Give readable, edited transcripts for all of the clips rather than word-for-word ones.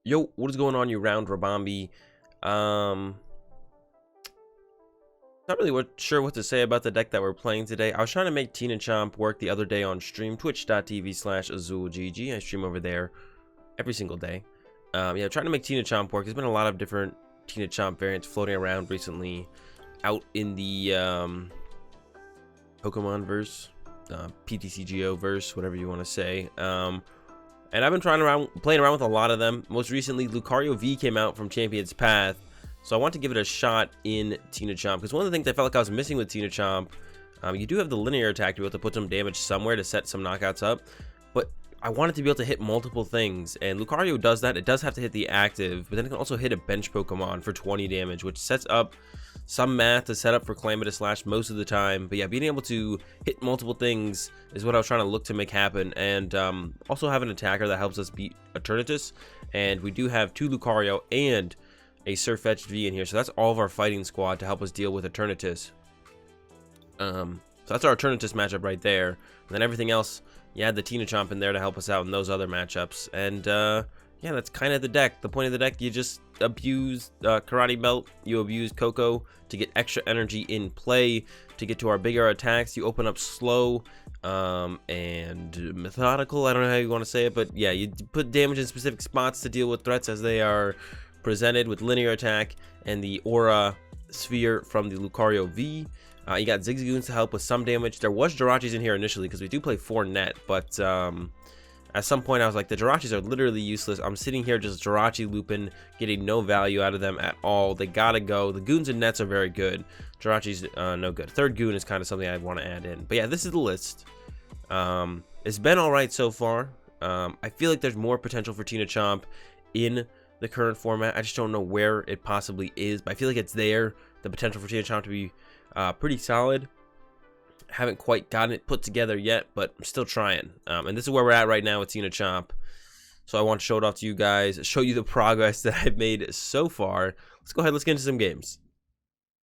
Yo, what is going on, you round Rabambi? Not really sure what to say about the deck that we're playing today. I was trying to make Chomp work the other day on stream, twitch.tv/AzulGG. I stream over there every single day. Yeah, trying to make Chomp work. There's been a lot of different Chomp variants floating around recently out in the Pokemon verse, PTCGO verse, whatever you want to say. And I've been playing around with a lot of them. Most recently, Lucario V came out from Champion's Path, so I want to give it a shot in Chomp, because one of the things I felt like I was missing with Chomp, you do have the linear attack to be able to put some damage somewhere to set some knockouts up, but I wanted to be able to hit multiple things, and Lucario does that. It does have to hit the active, but then it can also hit a bench Pokemon for 20 damage, which sets up some math to set up for Calamitous Slash most of the time. But yeah, being able to hit multiple things is what I was trying to look to make happen, and also have an attacker that helps us beat Eternatus, and we do have 2 Lucario and a Sirfetch'd V in here, so that's all of our fighting squad to help us deal with Eternatus. So that's our Eternatus matchup right there, and then everything else, you had the Chomp in there to help us out in those other matchups, and yeah, that's kind of the deck. The point of the deck, you just abuse Karate Belt, you abuse Koko to get extra energy in play, to get to our bigger attacks. You open up slow and methodical, I don't know how you want to say it, but yeah, you put damage in specific spots to deal with threats as they are presented with linear attack and the aura sphere from the Lucario V. You got Zigzagoons to help with some damage. There was Jirachis in here initially because we do play 4 net, but at some point I was like, the Jirachis are literally useless. I'm sitting here just Jirachi looping, getting no value out of them at all. They gotta go. The Goons and nets are very good. Jirachi's no good. Third Goon is kind of something I want to add in. But yeah, this is the list. It's been alright so far. I feel like there's more potential for Chomp in the current format. I just don't know where it possibly is, but I feel like it's there. The potential for Chomp to be pretty solid. Haven't quite gotten it put together yet, but I'm still trying. And this is where we're at right now with Chomp. So I want to show it off to you guys, show you the progress that I've made so far. Let's go ahead, let's get into some games.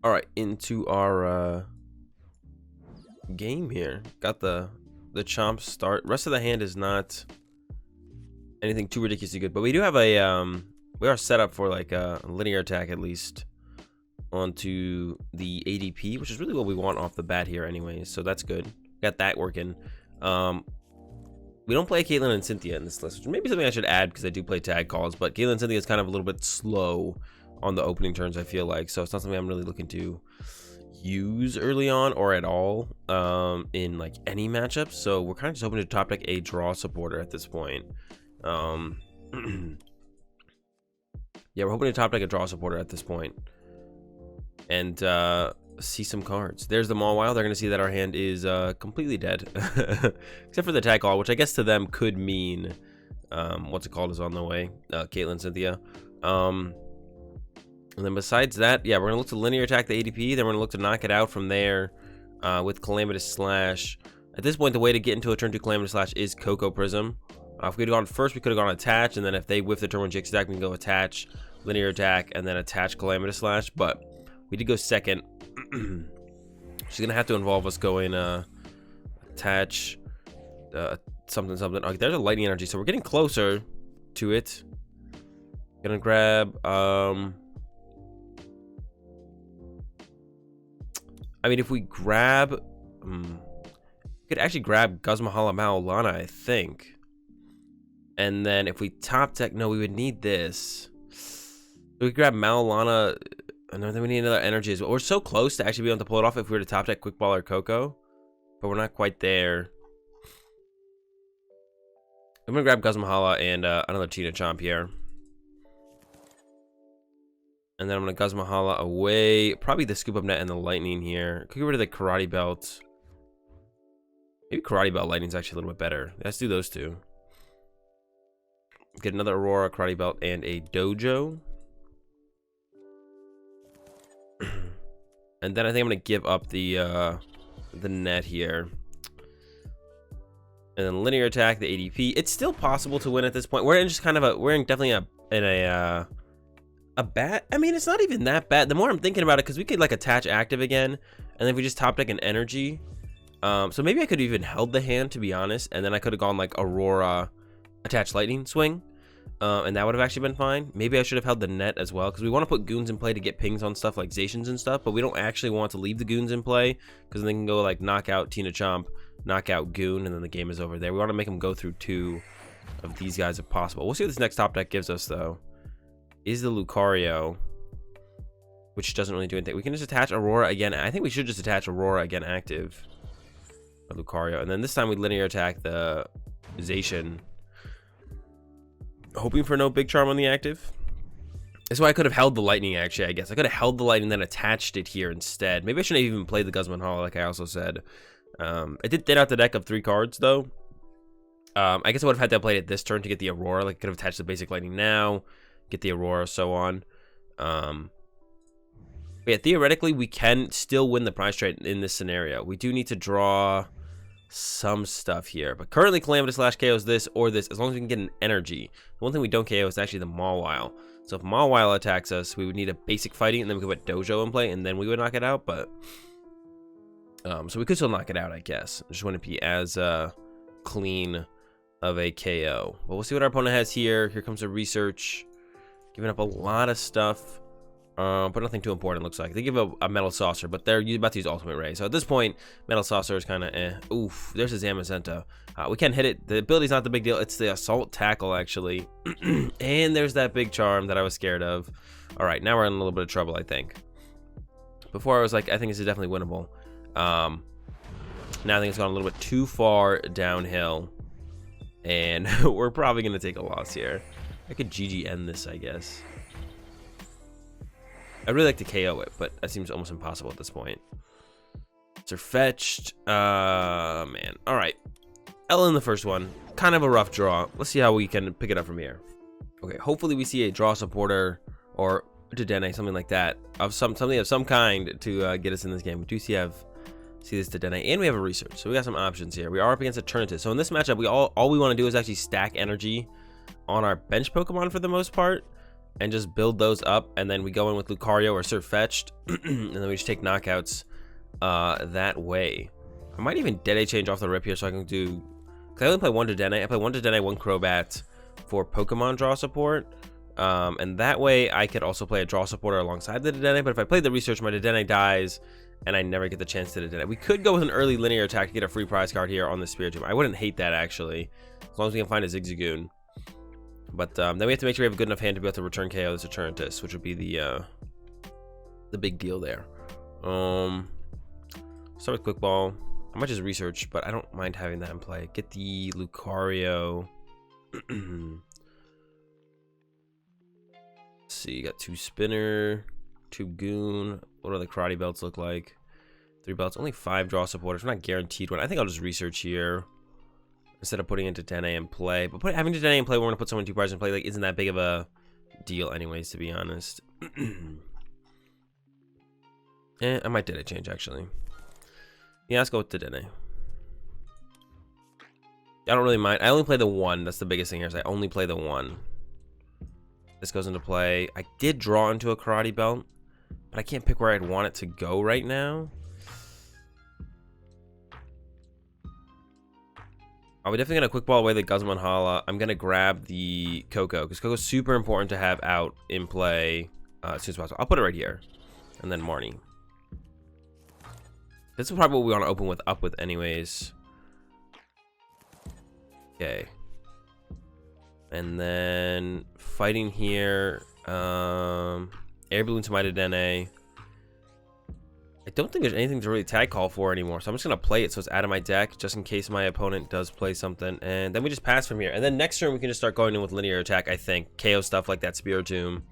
All right, into our game here. Got the Chomp start. Rest of the hand is not anything too ridiculously good, but we do have a we are set up for like a linear attack at least onto the ADP, which is really what we want off the bat here anyways, so that's good. Got that working. We don't play Caitlyn and Cynthia in this list, which may be something I should add because I do play tag calls, but Caitlyn and Cynthia is kind of a little bit slow on the opening turns, I feel like, so it's not something I'm really looking to use early on or at all in like any matchup. So we're kind of just hoping to top deck a draw supporter at this point. Yeah, we're hoping to top deck a draw supporter at this point and see some cards. There's the Mawile. They're going to see that our hand is completely dead, except for the tag call, which I guess to them could mean what's it called is on the way. Caitlyn, Cynthia. And then besides that, yeah, we're going to look to linear attack the ADP. Then we're going to look to knock it out from there with Calamitous Slash. At this point, the way to get into a turn 2 Calamitous Slash is Koko Prism. If we had gone first, we could have gone attach, and then if they whiff the turn 1 GX attack, we can go attach, linear attack, and then attach Calamitous Slash. But we did go second. She's gonna have to involve us going attach something. Okay, there's a lightning energy, so we're getting closer to it. Gonna grab I mean, if we grab we could actually grab Guzma Hala Mallow Lana, I think. And then if we top deck, no, we would need this. We could grab Mallow Lana. And then we need another energy as well. We're so close to actually be able to pull it off if we were to top deck Quick Ball or Koko, but we're not quite there. I'm gonna grab Guzma Hala and another Chomp here, and then I'm gonna Guzma Hala away. Probably the Scoop Up Net and the Lightning here. Could get rid of the Karate Belt. Maybe Karate Belt Lightning is actually a little bit better. Let's do those two. Get another Aurora, Karate Belt, and a Dojo. And then I think I'm gonna give up the net here, and then linear attack the ADP. It's still possible to win at this point. We're in just kind of definitely in a bad. I mean, it's not even that bad. The more I'm thinking about it, because we could like attach active again, and then if we just top deck an energy, so maybe I could have even held the hand, to be honest, and then I could have gone like Aurora, attach lightning swing. And that would have actually been fine. Maybe I should have held the net as well, because we want to put goons in play to get pings on stuff like Zacians and stuff, but we don't actually want to leave the goons in play, because then they can go like knock out Tina-Chomp, knock out Goon, and then the game is over there. We want to make them go through 2 of these guys if possible. We'll see what this next top deck gives us, though. Is the Lucario, which doesn't really do anything. We can just attach Aurora again. I think we should just attach Aurora again active. Or Lucario. And then this time we linear attack the Zacian. Hoping for no big charm on the active. That's why I could have held the lightning, actually, I guess. I could have held the lightning and then attached it here instead. Maybe I shouldn't have even played the Guzma Hala, like I also said. I did thin out the deck of 3 cards, though. I guess I would have had to have played it this turn to get the Aurora. Like, I could have attached the basic lightning now, get the Aurora, so on. But yeah, theoretically, we can still win the prize trade in this scenario. We do need to draw some stuff here, but currently Calamitous Slash KOs this or this, as long as we can get an energy. The one thing we don't KO is actually the Mawile. So if Mawile attacks us, we would need a basic fighting, and then we could put Dojo in play, and then we would knock it out. But so we could still knock it out, I guess. I just wouldn't be as clean of a KO. But we'll see what our opponent has here. Here comes a research, giving up a lot of stuff. But nothing too important, looks like. They give a Metal Saucer, but they're about to use Ultimate Ray. So at this point, Metal Saucer is kind of eh. Oof, there's a Zamazenta. We can hit it. The ability's not the big deal. It's the Assault Tackle, actually. And there's that big charm that I was scared of. All right, now we're in a little bit of trouble, I think. Before I was like, I think this is definitely winnable. Now I think it's gone a little bit too far downhill. And we're probably going to take a loss here. I could GG end this, I guess. I'd really like to KO it, but that seems almost impossible at this point. Sirfetch'd. Man. All right. L in the first one. Kind of a rough draw. Let's see how we can pick it up from here. Okay, hopefully we see a draw supporter or Dedenne, something like that, of something of some kind to get us in this game. We do see this Dedenne, and we have a research, so we got some options here. We are up against Eternatus. So in this matchup, all we want to do is actually stack energy on our bench Pokemon for the most part, and just build those up, and then we go in with Lucario or Sirfetch'd, and then we just take knockouts that way. I might even Dedenne change off the rip here so I can do, because I only play 1 Dedenne. I play 1 Dedenne, 1 Crobat for Pokemon draw support, and that way I could also play a draw supporter alongside the Dedenne. But if I play the research, my Dedenne dies, and I never get the chance to Dedenne. We could go with an early linear attack to get a free prize card here on the Spiritomb. I wouldn't hate that, actually, as long as we can find a Zigzagoon. But then we have to make sure we have a good enough hand to be able to return KO this Eternatus, which would be the big deal there. Start with Quick Ball. I might just research, but I don't mind having that in play. Get the Lucario. Let's see, you got 2 Spinner, 2 Goon. What do the Karate Belts look like? 3 belts, only 5 draw supporters. We're not guaranteed one. I think I'll just research here instead of putting into Dedenne in play. But having Dedenne in play, we're going to put someone 2 prizes in play. Like, isn't that big of a deal anyways, to be honest. I might Dedenne change, actually. Yeah, let's go with Dedenne. I don't really mind. I only play the 1. That's the biggest thing here, is I only play the 1. This goes into play. I did draw into a Karate Belt, but I can't pick where I'd want it to go right now. We're definitely going to quick ball away the Guzma Hala. I'm going to grab the Koko, because Koko's super important to have out in play as soon as possible. I'll put it right here. And then Marnie. This is probably what we want to open up with anyways. Okay. And then fighting here. Air Balloon to my Dedenne. I don't think there's anything to really tag call for anymore, so I'm just going to play it so it's out of my deck, just in case my opponent does play something. And then we just pass from here. And then next turn, we can just start going in with linear attack, I think. KO stuff like that, Spiritomb.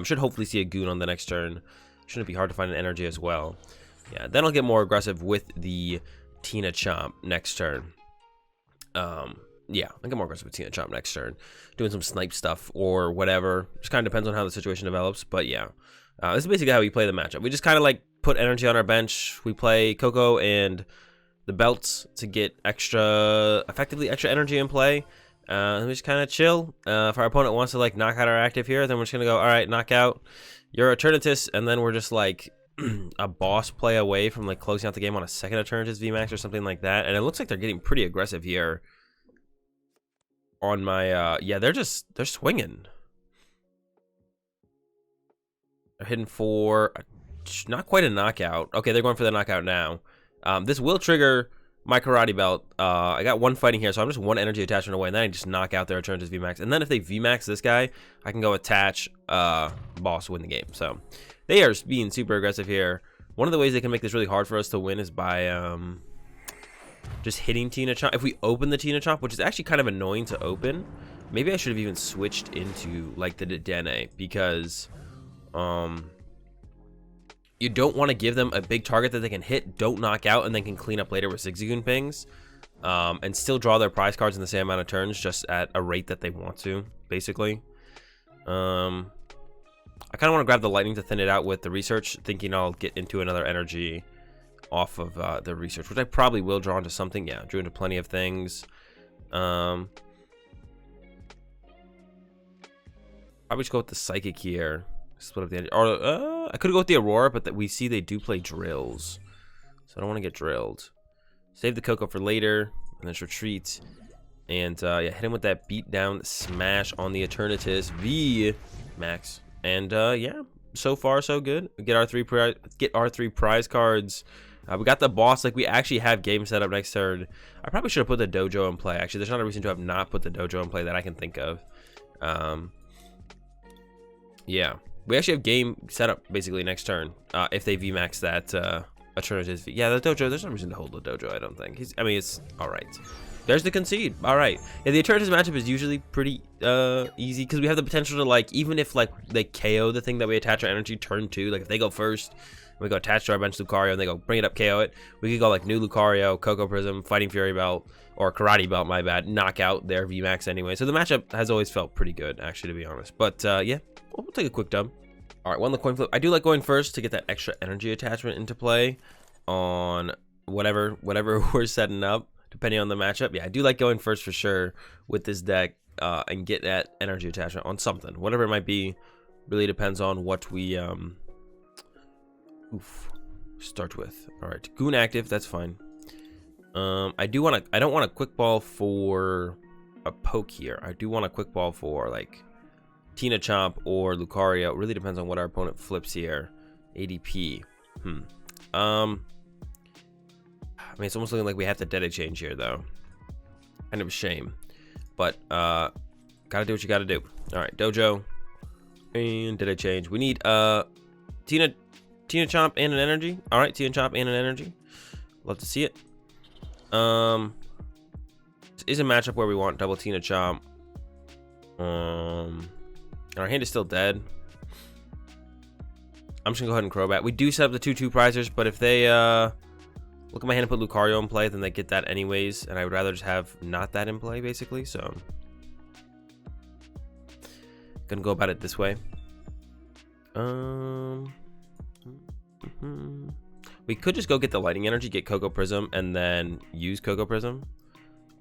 Should hopefully see a Goon on the next turn. Shouldn't be hard to find an energy as well. Yeah, then I'll get more aggressive with the Tina-Chomp next turn. Yeah, I'll get more aggressive with Tina-Chomp next turn. Doing some snipe stuff or whatever. Just kind of depends on how the situation develops, but yeah. This is basically how we play the matchup. We just kind of like put energy on our bench. We play Koko and the belts to get effectively extra energy in play. And we just kind of chill. If our opponent wants to like knock out our active here, then we're just gonna go, all right, knock out your Eternatus, and then we're just like a boss play away from like closing out the game on a second Eternatus VMAX or something like that. And it looks like they're getting pretty aggressive here. on my yeah, they're swinging. They're hitting for not quite a knockout. Okay, they're going for the knockout now. This will trigger my Karate Belt. I got one fighting here, so I'm just one energy attachment away, and then I just knock out their Eternatus VMAX. And then if they VMAX this guy, I can go attach boss, win the game. So they are being super aggressive here. One of the ways they can make this really hard for us to win is by just hitting Tina Chomp. If we open the Tina Chomp, which is actually kind of annoying to open, maybe I should have even switched into like the Dedenne, because you don't want to give them a big target that they can hit, don't knock out, and then can clean up later with Zigzagoon pings, and still draw their prize cards in the same amount of turns, just at a rate that they want to, basically. I kind of want to grab the lightning to thin it out with the research, thinking I'll get into another energy off of the research, which I probably will draw into something. Yeah, drew into plenty of things. Probably just go with the psychic here. Split up the energy. Or I could go with the Aurora, but that we see they do play drills, so I don't want to get drilled. Save the Koko for later, and then retreat. And yeah, hit him with that beat down smash on the Eternatus V Max. And yeah, so far so good. We get our three prize cards. We got the boss. Like, we actually have game set up next turn. I probably should have put the Dojo in play. Actually, there's not a reason to have not put the Dojo in play that I can think of. Yeah, we actually have game set up basically next turn. If they VMAX that Eternatus V. Yeah, the Dojo. There's no reason to hold the Dojo. I don't think. I mean, it's all right. There's the concede. All right. Yeah, the Eternatus matchup is usually pretty easy, because we have the potential to, like, even if like they KO the thing that we attach our energy turn 2, like if they go first, we go attach to our bench Lucario, and they go bring it up, KO it. We could go like new Lucario, Koko Prism, Fighting Fury Belt, or Karate Belt, my bad, knock out their VMAX anyway. So the matchup has always felt pretty good, actually, to be honest. But yeah, we'll take a quick dub. All right, won the coin flip. I do like going first to get that extra energy attachment into play on whatever we're setting up, depending on the matchup. Yeah, I do like going first for sure with this deck, and get that energy attachment on something, whatever it might be. Really depends on what we start with. All right, Goon active, that's fine. I don't want a quick ball for a poke here. I do want a quick ball for like Tina Chomp or Lucario. It really depends on what our opponent flips here. ADP. I mean, it's almost looking like we have to Dedenne change here, though. Kind of a shame, but gotta do what you gotta do. All right, Dojo and Dedenne change. We need Tina Chomp and an energy. All right, Tina Chomp and an energy. Love to see it. This is a matchup where we want double Tina Chomp. Our hand is still dead. I'm just gonna go ahead and Crobat. We do set up the 2/2 prizers, but if they look at my hand and put Lucario in play, then they get that anyways, and I would rather just have not that in play, basically. So gonna go about it this way. We could just go get the lightning energy, get Koko Prism, and then use Koko Prism.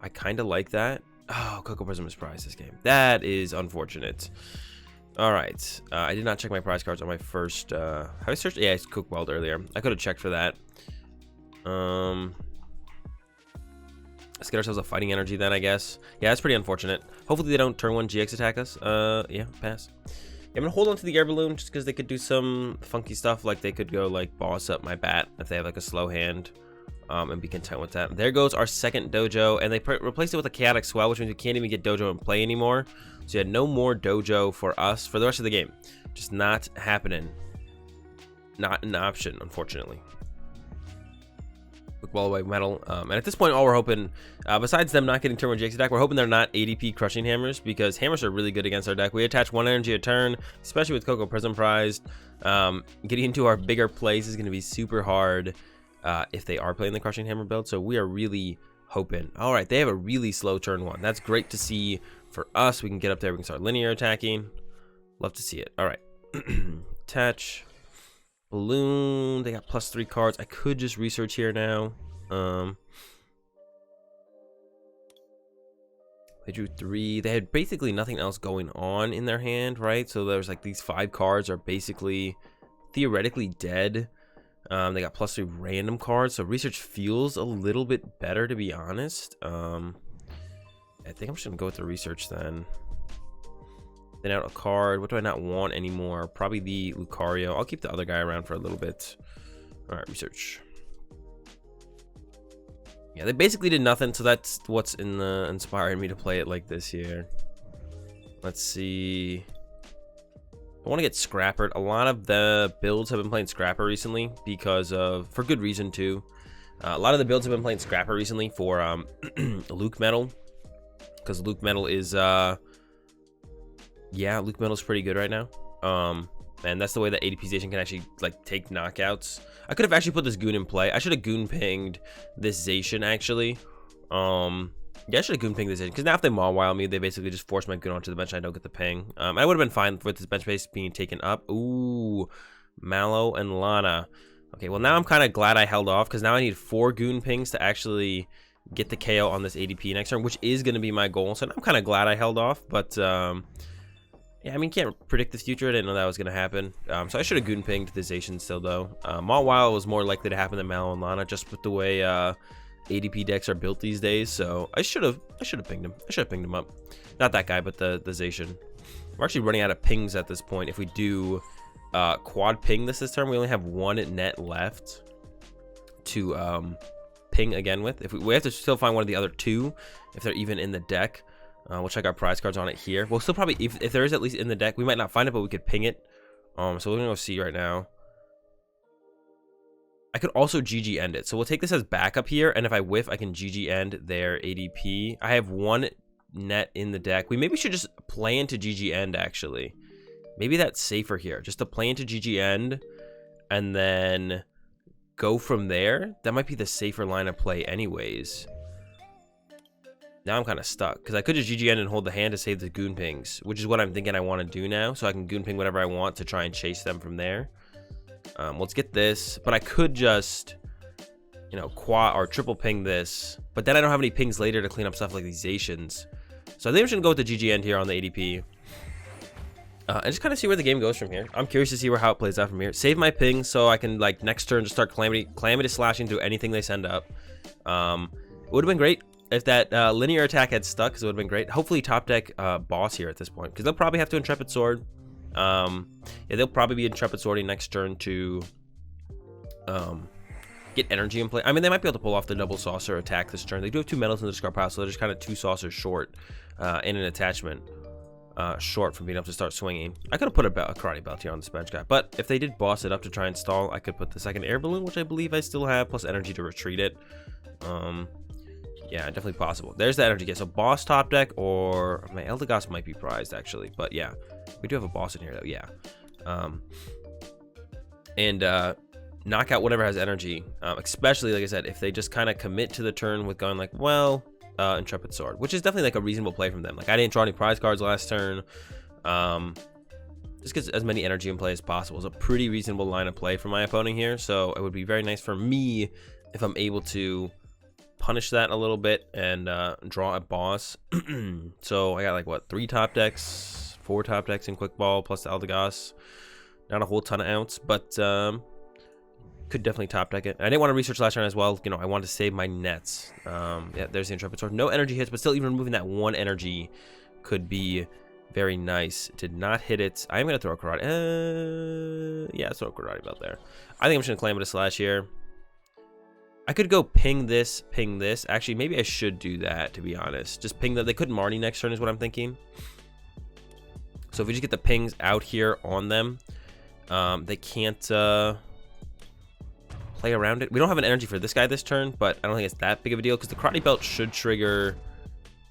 I kind of like that. Oh, Koko Prism is prized this game. That is unfortunate. All right, I did not check my prize cards on my first. Have I searched? Yeah, I cooked Weld earlier. I could have checked for that. Let's get ourselves a fighting energy then, I guess. Yeah, that's pretty unfortunate. Hopefully they don't turn 1 GX attack us. Yeah, pass. Yeah, I'm gonna hold on to the Air Balloon just because they could do some funky stuff. Like they could go like boss up my bat if they have like a slow hand, and be content with that. There goes our second Dojo, and they replaced it with a Chaotic Swell, which means we can't even get Dojo in play anymore. So you had no more Dojo for us for the rest of the game. Just not happening. Not an option, unfortunately. Quick ball away metal. And at this point, all we're hoping, besides them not getting turn 1 GX attack, we're hoping they're not ADP crushing hammers, because hammers are really good against our deck. We attach 1 energy a turn, especially with Koko Prism prized. Getting into our bigger plays is going to be super hard if they are playing the crushing hammer build. So we are really hoping. All right, they have a really slow turn 1. That's great to see for us. We can get up there. We can start linear attacking. Love to see it. All right. Attach. Balloon. They got +3 cards. I could just research here now. They drew 3. They had basically nothing else going on in their hand, right? So there's like these 5 cards are basically theoretically dead. They got +3 random cards, so research feels a little bit better, to be honest. I think I'm just gonna go with the research then. Then out a card. What do I not want anymore? Probably the Lucario. I'll keep the other guy around for a little bit. All right, research. Yeah, they basically did nothing, so that's what's inspiring me to play it like this here. Let's see. I want to get Scrappered. A lot of the builds have been playing Scrapper recently because of, for good reason too. A lot of the builds have been playing Scrapper recently for Luke Metal, because Luke Metal is yeah, Luke Metal is pretty good right now. And that's the way that ADP Zation can actually like take knockouts. I could have actually put this Goon in play. I should have Goon pinged this Zation actually. Yeah, I should have Goon pinged this Zation, because now if they Maw Wild me, they basically just force my Goon onto the bench and I don't get the ping. I would have been fine with this bench base being taken up. Ooh, Mallow and Lana. Okay, well now I'm kind of glad I held off, because now I need 4 Goon pings to actually get the KO on this ADP next turn, which is going to be my goal. So I'm kind of glad I held off, but yeah, I mean, can't predict the future. I didn't know that was going to happen. So I should have Goon pinged the Zation still, though. Maw Wild was more likely to happen than Mallow and Lana, just with the way ADP decks are built these days. So I should have pinged him. I should have pinged him up. Not that guy, but the Zation. We're actually running out of pings at this point. If we do quad ping this turn, we only have 1 net left to ping again with. If we have to still find one of the other 2 if they're even in the deck. We'll check our prize cards on it here. We'll still probably, if there is at least in the deck, we might not find it, but we could ping it. So we're gonna go see right now. I could also GG end it. So we'll take this as backup here, and if I whiff, I can GG end their ADP. I have 1 net in the deck. We maybe should just play into GG end, actually. Maybe that's safer here, just to play into GG end, and then go from there. That might be the safer line of play anyways. Now I'm kind of stuck, because I could just GG end and hold the hand to save the Goon pings, which is what I'm thinking I want to do now, so I can Goon ping whatever I want to try and chase them from there. Let's get this, but I could just, you know, quad or triple ping this, but then I don't have any pings later to clean up stuff like these Zations. So I think I'm just going to go with the GG end here on the ADP. And just kind of see where the game goes from here. I'm curious to see how it plays out from here. Save my ping so I can, like, next turn just start calamity slashing through anything they send up. It would have been great if that linear attack had stuck, because it would have been great. Hopefully top deck boss here at this point, because they'll probably have to Intrepid Sword. Yeah, they'll probably be Intrepid Swording next turn to get energy in play. I mean, they might be able to pull off the double saucer attack this turn. They do have 2 metals in the discard pile, so they're just kind of 2 saucers short in an attachment. Short from being able to start swinging. I could have put a Karate Belt here on this bench guy, but if they did boss it up to try and stall, I could put the second Air Balloon, which I believe I still have, plus energy to retreat it. Yeah, definitely possible. There's the energy get. So boss top deck, or my Eldegoss might be prized actually, but yeah, we do have a boss in here though. Yeah, and knock out whatever has energy, especially like I said, if they just kind of commit to the turn with going like, well, Intrepid Sword, which is definitely like a reasonable play from them. Like I didn't draw any prize cards last turn. Just gets as many energy in play as possible. It's a pretty reasonable line of play for my opponent here, so it would be very nice for me if I'm able to punish that a little bit and draw a boss. So I got like what, 3 top decks, 4 top decks in Quick Ball plus the Eldegoss. Not a whole ton of outs, but could definitely top deck it. I didn't want to research last turn as well. You know, I wanted to save my nets. Yeah, there's the Intrepid Sword. No energy hits, but still even removing that 1 energy could be very nice. Did not hit it. I am gonna throw a Karate. Yeah, throw a Karate Belt there. I think I'm just gonna Calamity Slash here. I could go ping this, ping this. Actually, maybe I should do that, to be honest. Just ping that. They couldn't Marnie next turn is what I'm thinking. So if we just get the pings out here on them, they can't play around it. We don't have an energy for this guy this turn, but I don't think it's that big of a deal, because the Karate Belt should trigger.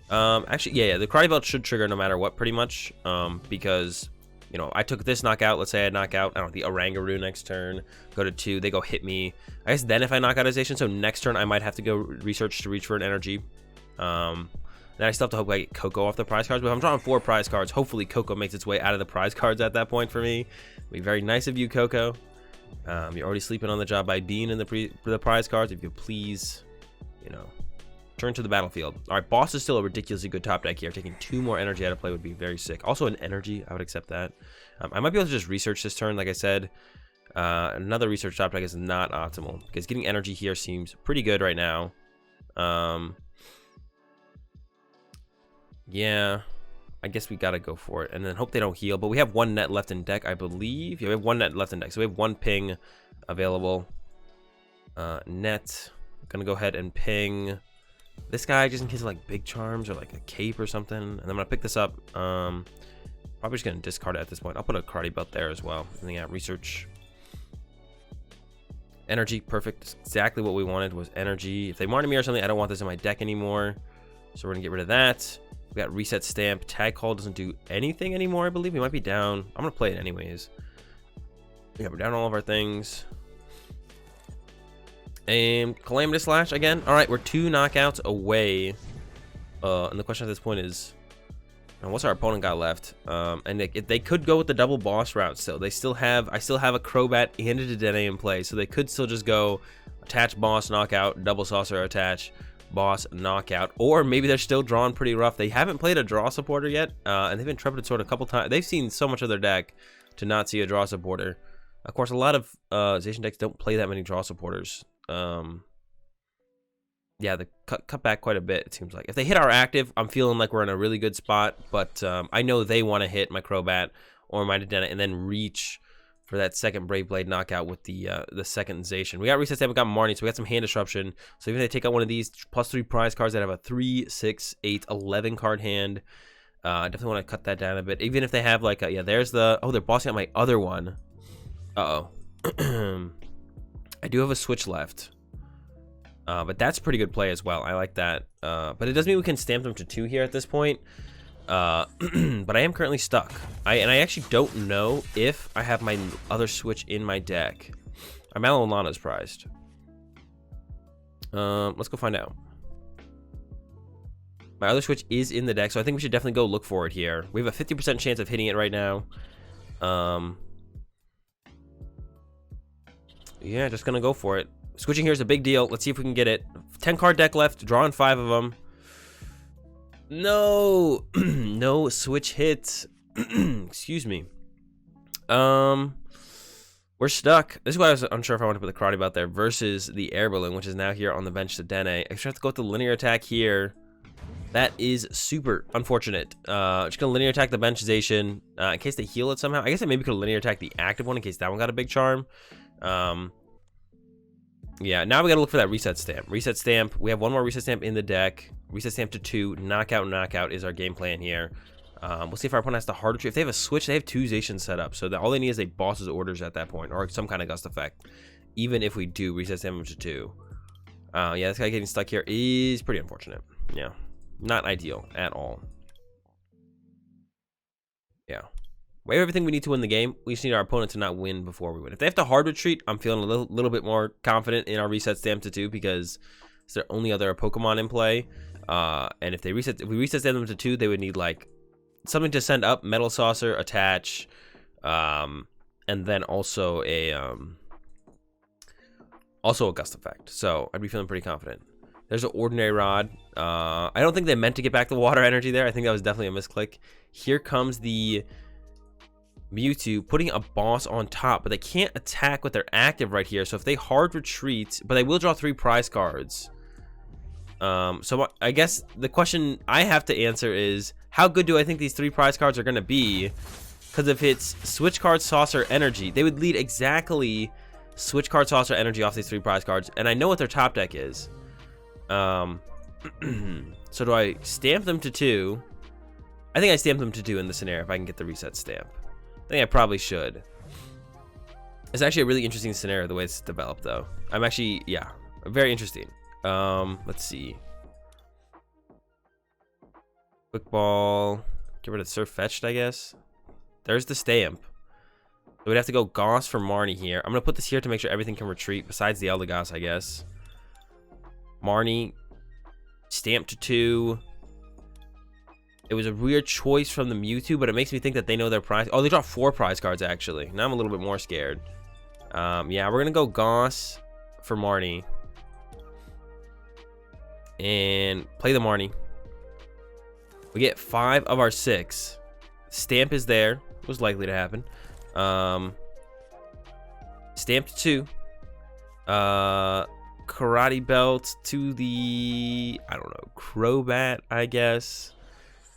Actually, yeah, the Karate Belt should trigger no matter what, pretty much. Because, you know, I took this knockout. Let's say I knock out, I don't know, the Orangaroo next turn. Go to 2. They go hit me. I guess then if I knock out a Zation, so next turn I might have to go research to reach for an energy. Then I still have to hope I get Koko off the prize cards. But if I'm drawing 4 prize cards, hopefully Koko makes its way out of the prize cards at that point for me. It'd be very nice of you, Koko. You're already sleeping on the job by being in the prize cards. If you please, you know, turn to the battlefield. All right, boss is still a ridiculously good top deck here. Taking 2 more energy out of play would be very sick. Also an energy, I would accept that. I might be able to just research this turn, like I said. Another research top deck is not optimal, because getting energy here seems pretty good right now. Yeah, I guess we gotta go for it, and then hope they don't heal. But we have one net left in deck, I believe. Yeah, we have one net left in deck, so we have one ping available. Net. Gonna go ahead and ping this guy just in case of like big charms or like a cape or something. And I'm gonna pick this up. Probably just gonna discard it at this point. I'll put a Karate Belt there as well. And then yeah, research. Energy, perfect. Exactly what we wanted was energy. If they wanted me or something, I don't want this in my deck anymore. So we're gonna get rid of that. We got Reset Stamp. Tag Call doesn't do anything anymore, I believe. We might be down. I'm gonna play it anyways. Yeah, we're down all of our things. And Calamity Slash again. All right, we're 2 knockouts away. And the question at this point is, what's our opponent got left? And they could go with the double boss route still. I still have a Crobat and a Dedenne in play, so they could still just go attach boss, knockout, double saucer, attach boss, knockout. Or maybe they're still drawn pretty rough. They haven't played a draw supporter yet, and they've been Trumpeted Sword a couple times. They've seen so much of their deck to not see a draw supporter. Of course, a lot of Zacian decks don't play that many draw supporters. Yeah, they cut back quite a bit, it seems like. If they hit our active, I'm feeling like we're in a really good spot, but I know they want to hit my Crobat or my Dedenne and then reach for that second Brave Blade knockout with the second Zacian. We got Reset Stamp, we got Marnie, so we got some hand disruption. So even if they take out one of these +3 prize cards that have a 3, 6, 8, 11 card hand, I definitely want to cut that down a bit. Even if they have like a, yeah, there's the, oh, they're bossing out my other one. Uh-oh. I do have a switch left. But that's pretty good play as well. I like that. But it doesn't mean we can stamp them to 2 here at this point. But I am currently stuck. I actually don't know if I have my other switch in my deck. My Mallow Lana is prized. Let's go find out. My other switch is in the deck, so I think we should definitely go look for it here. We have a 50% chance of hitting it right now. Yeah, just gonna go for it. Switching here is a big deal. Let's see if we can get it. 10 card deck left, drawing 5 of them. No, no switch hits. Excuse me. We're stuck. This is why I was unsure if I want to put the Karate Belt there versus the Air Balloon, which is now here on the bench to Dedenne. I should have to go with the linear attack here. That is super unfortunate. Just gonna linear attack the bench Zacian in case they heal it somehow. I guess I maybe could linear attack the active one in case that one got a big charm. Yeah, now we gotta look for that Reset Stamp. Reset Stamp, we have one more Reset Stamp in the deck. Reset Stamp to 2, knockout, knockout is our game plan here. We'll see if our opponent has the hard retreat. If they have a switch, they have 2 Zacians set up, so that all they need is a boss's orders at that point, or some kind of gust effect. Even if we do Reset Stamp to 2. Yeah, this guy getting stuck here is pretty unfortunate. Yeah, not ideal at all. Yeah. We have everything we need to win the game. We just need our opponent to not win before we win. If they have to hard retreat, I'm feeling a little bit more confident in our Reset Stamp to 2 because it's their only other Pokemon in play. And if we Reset Stamp them to 2, they would need like something to send up, Metal Saucer, attach, and then also a gust effect. So I'd be feeling pretty confident. There's an Ordinary Rod. I don't think they meant to get back the water energy there. I think that was definitely a misclick. Here comes the Mewtwo putting a boss on top, but they can't attack with their active right here. So if they hard retreat, but they will draw 3 prize cards. So I guess the question I have to answer is, how good do I think these 3 prize cards are going to be? Because if it's Switch Card, Saucer, Energy, they would lead exactly Switch Card, Saucer, Energy off these 3 prize cards. And I know what their top deck is. So do I stamp them to 2? I think I stamp them to 2 in this scenario if I can get the Reset Stamp. I think I probably should. It's actually a really interesting scenario the way it's developed, though. I'm actually, yeah, very interesting. Let's see. Quick Ball. Get rid of Sirfetch'd, I guess. There's the stamp. So we'd have to go Goss for Marnie here. I'm gonna put this here to make sure everything can retreat besides the Eldegoss, I guess. Marnie. Stamp to 2. It was a weird choice from the Mewtwo, but it makes me think that they know their prize. Oh, they draw 4 prize cards, actually. Now I'm a little bit more scared. Yeah, we're going to go Goss for Marnie. And play the Marnie. We get 5 of our 6. Stamp is there. It was likely to happen. Stamp to 2. Karate Belt to the, I don't know, Crobat, I guess.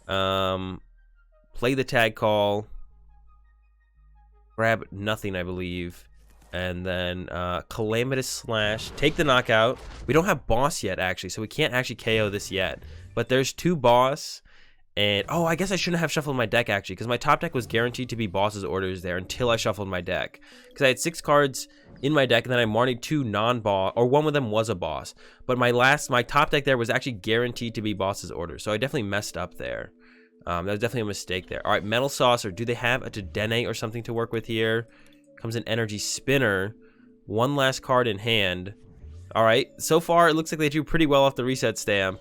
Play the tag call. Grab nothing, I believe. And then Calamitous Slash. Take the knockout. We don't have boss yet, actually, so we can't actually KO this yet. But there's 2 boss. And, oh, I guess I shouldn't have shuffled my deck, actually, because my top deck was guaranteed to be boss's orders there until I shuffled my deck. Because I had 6 cards in my deck, and then I marnied 2 non-boss, or one of them was a boss. But my top deck there was actually guaranteed to be boss's orders, so I definitely messed up there. That was definitely a mistake there. All right, Metal Saucer. Do they have a Dedenne or something to work with here? Comes an Energy Spinner. 1 last card in hand. All right, so far it looks like they drew pretty well off the reset stamp.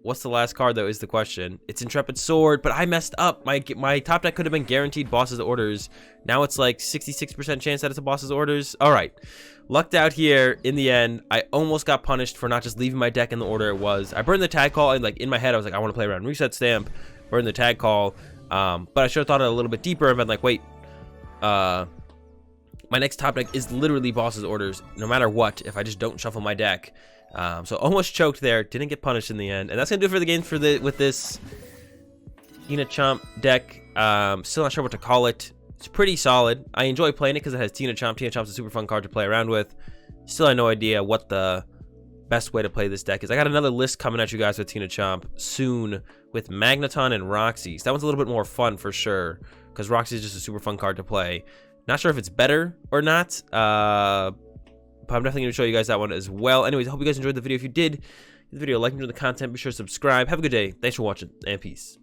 What's the last card, though, is the question. It's Intrepid Sword, but I messed up. My top deck could have been guaranteed boss's orders. Now it's like 66% chance that it's a boss's orders. All right. Lucked out here in the end. I almost got punished for not just leaving my deck in the order it was. I burned the tag call, and like in my head, I was like, I want to play around reset stamp, burn the tag call. But I should have thought it a little bit deeper and been like, wait, my next top deck is literally boss's orders, no matter what, if I just don't shuffle my deck. So almost choked there, didn't get punished in the end, and that's gonna do it for the game with this Tina-Chomp deck. Still not sure what to call it. It's pretty solid. I enjoy playing it because it has Tina-Chomp. Tina-Chomp's a super fun card to play around with. Still have no idea what the best way to play this deck is. I got another list coming at you guys with Tina-Chomp soon with Magneton and Roxy. So that one's a little bit more fun for sure because Roxy is just a super fun card to play. Not sure if it's better or not. But I'm definitely going to show you guys that one as well. Anyways, I hope you guys enjoyed the video. If you did, give the video a like, enjoy the content, be sure to subscribe. Have a good day. Thanks for watching, and peace.